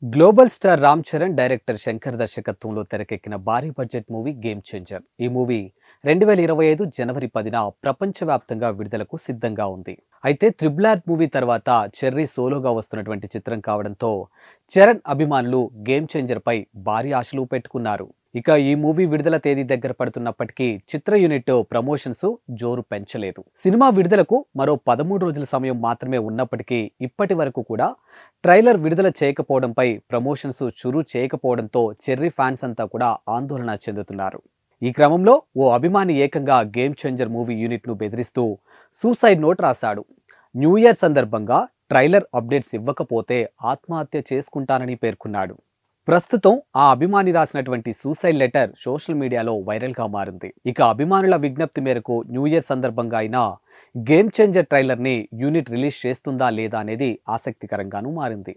Global star Ram Charan, director Shankar దర్శకత్వంలో తెరకెక్కిన భారీ బడ్జెట్ మూవీ గేమ్ చేంజర్. ఈ మూవీ 2025 జనవరి 10న ప్రపంచవ్యాప్తంగా విడుదలకు సిద్ధంగా ఉంది. అయితే త్రిబుల్ ఆర్ మూవీ తర్వాత చెర్రీ సోలోగా వస్తున్నటువంటి చిత్రం కావడంతో చరణ్ అభిమానులు గేమ్ చేంజర్ పై భారీ ఆశలు పెట్టుకున్నారు. ఇక ఈ మూవీ విడుదల తేదీ దగ్గర పడుతున్నప్పటికీ చిత్ర యూనిట్ ప్రమోషన్స్ జోరు పెంచలేదు. సినిమా విడుదలకు మరో 13 రోజుల సమయం మాత్రమే ఉన్నప్పటికీ ఇప్పటి వరకు కూడా ట్రైలర్ విడుదల చేయకపోవడంపై ప్రమోషన్స్ చురు చేయకపోవడంతో చెర్రీ ఫ్యాన్స్ అంతా కూడా ఆందోళన చెందుతున్నారు. ఈ క్రమంలో ఓ అభిమాని ఏకంగా గేమ్ చేంజర్ మూవీ యూనిట్ ను బెదిరిస్తూ సూసైడ్ నోట్ రాశాడు. న్యూ ఇయర్ సందర్భంగా ట్రైలర్ అప్డేట్స్ ఇవ్వకపోతే ఆత్మహత్య చేసుకుంటానని పేర్కొన్నాడు. ప్రస్తుతం ఆ అభిమాని రాసినటువంటి సూసైడ్ లెటర్ సోషల్ మీడియాలో వైరల్ గా మారింది. ఇక అభిమానుల విజ్ఞప్తి మేరకు న్యూ ఇయర్ సందర్భంగా అయినా గేమ్ చేంజర్ ట్రైలర్ ని యూనిట్ రిలీజ్ చేస్తుందా లేదా అనేది ఆసక్తికరంగానూ మారింది.